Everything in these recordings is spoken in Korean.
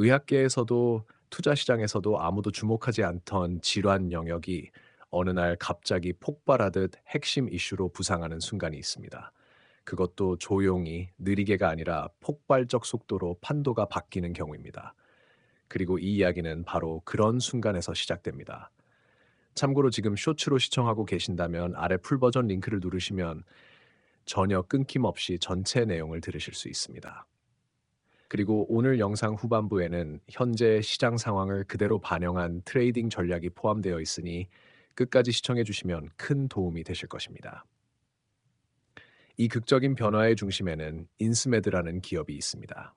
의학계에서도 투자 시장에서도 아무도 주목하지 않던 질환 영역이 어느 날 갑자기 폭발하듯 핵심 이슈로 부상하는 순간이 있습니다. 그것도 조용히 느리게가 아니라 폭발적 속도로 판도가 바뀌는 경우입니다. 그리고 이 이야기는 바로 그런 순간에서 시작됩니다. 참고로 지금 쇼츠로 시청하고 계신다면 아래 풀버전 링크를 누르시면 전혀 끊김없이 전체 내용을 들으실 수 있습니다. 그리고 오늘 영상 후반부에는 현재 시장 상황을 그대로 반영한 트레이딩 전략이 포함되어 있으니 끝까지 시청해 주시면 큰 도움이 되실 것입니다. 이 극적인 변화의 중심에는 인스메드라는 기업이 있습니다.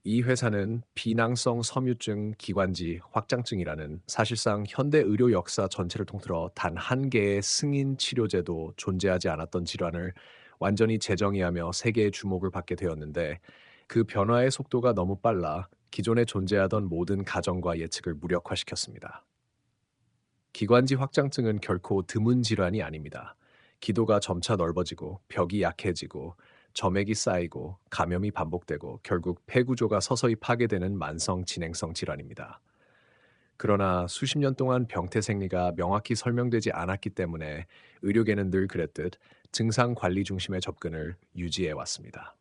이 회사는 비낭성 섬유증 기관지 확장증이라는 사실상 현대 의료 역사 전체를 통틀어 단 한 개의 승인 치료제도 존재하지 않았던 질환을 완전히 재정의하며 세계의 주목을 받게 되었는데, 그 변화의 속도가 너무 빨라 기존에 존재하던 모든 가정과 예측을 무력화시켰습니다. 기관지 확장증은 결코 드문 질환이 아닙니다. 기도가 점차 넓어지고 벽이 약해지고 점액이 쌓이고 감염이 반복되고 결국 폐구조가 서서히 파괴되는 만성 진행성 질환입니다. 그러나 수십 년 동안 병태 생리가 명확히 설명되지 않았기 때문에 의료계는 늘 그랬듯 증상 관리 중심의 접근을 유지해 왔습니다.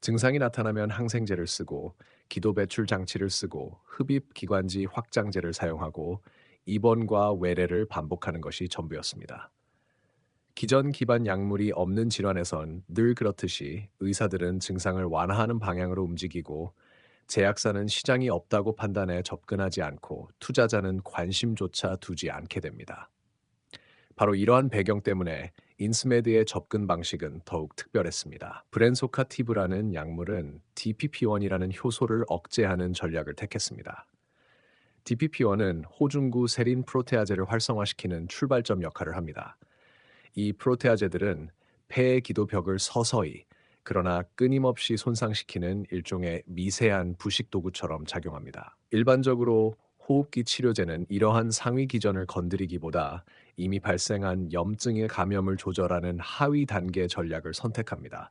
증상이 나타나면 항생제를 쓰고 기도 배출 장치를 쓰고 흡입 기관지 확장제를 사용하고 입원과 외래를 반복하는 것이 전부였습니다. 기전 기반 약물이 없는 질환에선 늘 그렇듯이 의사들은 증상을 완화하는 방향으로 움직이고 제약사는 시장이 없다고 판단해 접근하지 않고 투자자는 관심조차 두지 않게 됩니다. 바로 이러한 배경 때문에 인스메드의 접근 방식은 더욱 특별했습니다. 브렌소카티브라는 약물은 DPP1이라는 효소를 억제하는 전략을 택했습니다. DPP1은 호중구 세린 프로테아제를 활성화시키는 출발점 역할을 합니다. 이 프로테아제들은 폐의 기도벽을 서서히 그러나 끊임없이 손상시키는 일종의 미세한 부식 도구처럼 작용합니다. 일반적으로 호흡기 치료제는 이러한 상위 기전을 건드리기보다 이미 발생한 염증의 감염을 조절하는 하위 단계 전략을 선택합니다.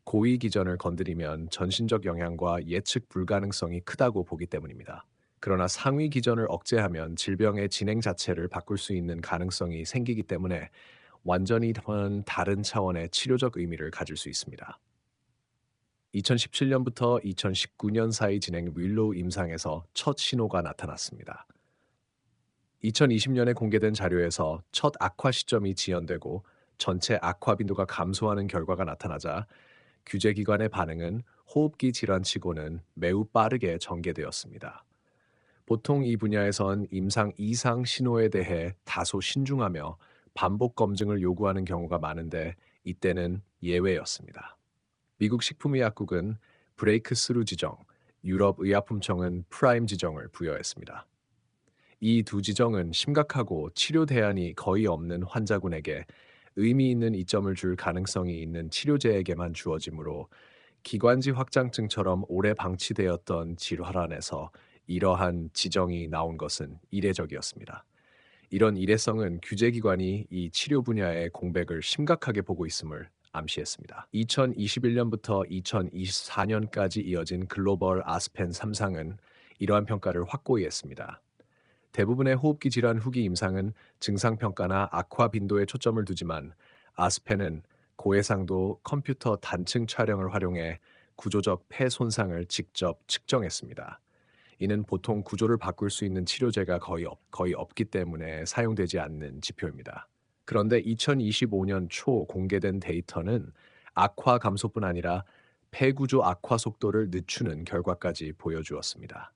고위 기전을 건드리면 전신적 영향과 예측 불가능성이 크다고 보기 때문입니다. 그러나 상위 기전을 억제하면 질병의 진행 자체를 바꿀 수 있는 가능성이 생기기 때문에 완전히 다른 차원의 치료적 의미를 가질 수 있습니다. 2017년부터 2019년 사이 진행 윌로우 임상에서 첫 신호가 나타났습니다. 2020년에 공개된 자료에서 첫 악화 시점이 지연되고 전체 악화 빈도가 감소하는 결과가 나타나자 규제기관의 반응은 호흡기 질환치고는 매우 빠르게 전개되었습니다. 보통 이 분야에선 임상 이상 신호에 대해 다소 신중하며 반복 검증을 요구하는 경우가 많은데 이때는 예외였습니다. 미국 식품의약국은 브레이크스루 지정, 유럽 의약품청은 프라임 지정을 부여했습니다. 이 두 지정은 심각하고 치료 대안이 거의 없는 환자군에게 의미 있는 이점을 줄 가능성이 있는 치료제에게만 주어지므로 기관지 확장증처럼 오래 방치되었던 질환에서 이러한 지정이 나온 것은 이례적이었습니다. 이런 이례성은 규제기관이 이 치료 분야의 공백을 심각하게 보고 있음을 암시했습니다. 2021년부터 2024년까지 이어진 글로벌 아스펜 3상은 이러한 평가를 확고히 했습니다. 대부분의 호흡기 질환 후기 임상은 증상 평가나 악화 빈도에 초점을 두지만 아스펜은 고해상도 컴퓨터 단층 촬영을 활용해 구조적 폐 손상을 직접 측정했습니다. 이는 보통 구조를 바꿀 수 있는 치료제가 거의 없기 때문에 사용되지 않는 지표입니다. 그런데 2025년 초 공개된 데이터는 악화 감소뿐 아니라 폐구조 악화 속도를 늦추는 결과까지 보여주었습니다.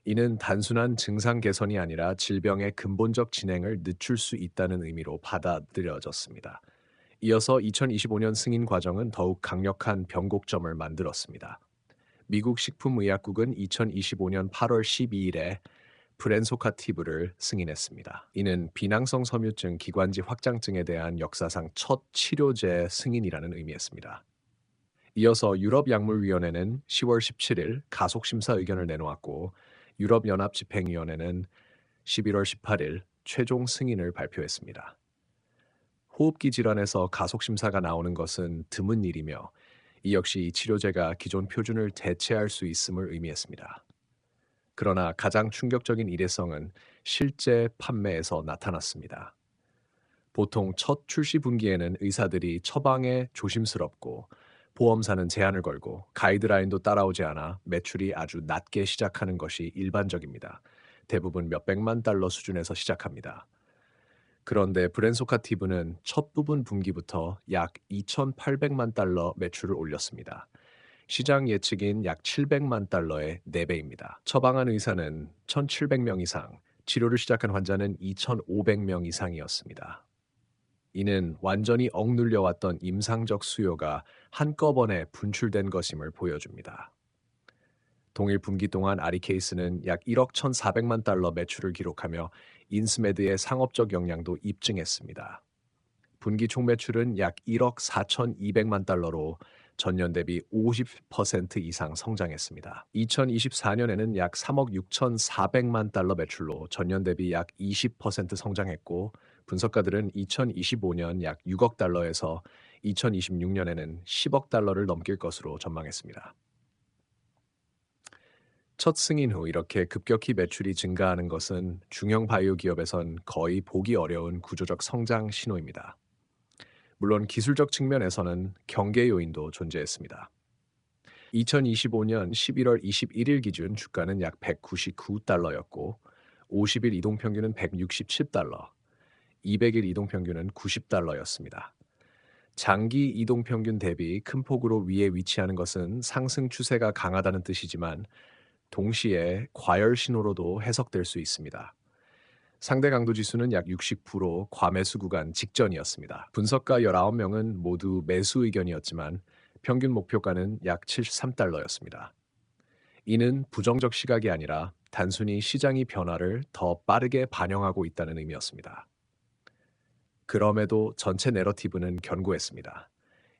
이는 단순한 증상 개선이 아니라 질병의 근본적 진행을 늦출 수 있다는 의미로 받아들여졌습니다. 이어서 2025년 승인 과정은 더욱 강력한 변곡점을 만들었습니다. 미국 식품의약국은 2025년 8월 12일에 브렌소카티브를 승인했습니다. 이는 비낭성 섬유증 기관지 확장증에 대한 역사상 첫 치료제 승인이라는 의미였습니다. 이어서 유럽약물위원회는 10월 17일 가속심사 의견을 내놓았고 유럽연합집행위원회는 11월 18일 최종 승인을 발표했습니다. 호흡기 질환에서 가속심사가 나오는 것은 드문 일이며 이 역시 이 치료제가 기존 표준을 대체할 수 있음을 의미했습니다. 그러나 가장 충격적인 일회성은 실제 판매에서 나타났습니다. 보통 첫 출시 분기에는 의사들이 처방에 조심스럽고 보험사는 제한을 걸고 가이드라인도 따라오지 않아 매출이 아주 낮게 시작하는 것이 일반적입니다. 대부분 몇백만 달러 수준에서 시작합니다. 그런데 브렌소카티브는 첫 부분 분기부터 약 2,800만 달러 매출을 올렸습니다. 시장 예측인 약 700만 달러의 4배입니다. 처방한 의사는 1,700명 이상, 치료를 시작한 환자는 2,500명 이상이었습니다. 이는 완전히 억눌려왔던 임상적 수요가 한꺼번에 분출된 것임을 보여줍니다. 동일 분기 동안 아리케이스는 약 1억 1,400만 달러 매출을 기록하며 인스메드의 상업적 역량도 입증했습니다. 분기 총 매출은 약 1억 4,200만 달러로 전년 대비 50% 이상 성장했습니다. 2024년에는 약 3억 6,400만 달러 매출로 전년 대비 약 20% 성장했고, 분석가들은 2025년 약 6억 달러에서 2026년에는 10억 달러를 넘길 것으로 전망했습니다. 첫 승인 후 이렇게 급격히 매출이 증가하는 것은 중형 바이오 기업에선 거의 보기 어려운 구조적 성장 신호입니다. 물론 기술적 측면에서는 경계 요인도 존재했습니다. 2025년 11월 21일 기준 주가는 약 199달러였고 50일 이동 평균은 167달러, 200일 이동 평균은 90달러였습니다. 장기 이동 평균 대비 큰 폭으로 위에 위치하는 것은 상승 추세가 강하다는 뜻이지만 동시에 과열 신호로도 해석될 수 있습니다. 상대 강도 지수는 약 60% 과매수 구간 직전이었습니다. 분석가 19명은 모두 매수 의견이었지만 평균 목표가는 약 73달러였습니다. 이는 부정적 시각이 아니라 단순히 시장이 변화를 더 빠르게 반영하고 있다는 의미였습니다. 그럼에도 전체 내러티브는 견고했습니다.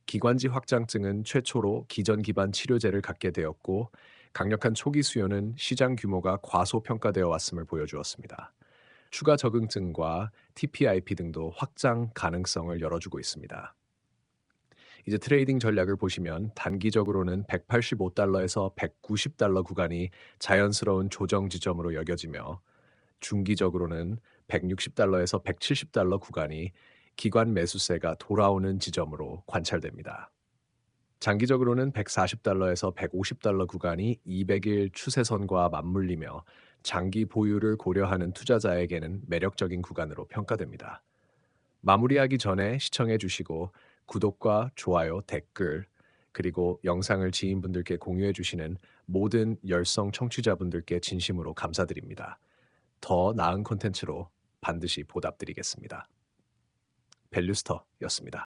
기관지 확장증은 최초로 기전 기반 치료제를 갖게 되었고, 강력한 초기 수요는 시장 규모가 과소평가되어 왔음을 보여주었습니다. 추가 적응증과 TPIP 등도 확장 가능성을 열어주고 있습니다. 이제 트레이딩 전략을 보시면 단기적으로는 185달러에서 190달러 구간이 자연스러운 조정 지점으로 여겨지며, 중기적으로는 160달러에서 170달러 구간이 기관 매수세가 돌아오는 지점으로 관찰됩니다. 장기적으로는 140달러에서 150달러 구간이 200일 추세선과 맞물리며 장기 보유를 고려하는 투자자에게는 매력적인 구간으로 평가됩니다. 마무리하기 전에 시청해 주시고 구독과 좋아요, 댓글, 그리고 영상을 지인분들께 공유해 주시는 모든 열성 청취자분들께 진심으로 감사드립니다. 더 나은 콘텐츠로 반드시 보답드리겠습니다. 밸류스터였습니다.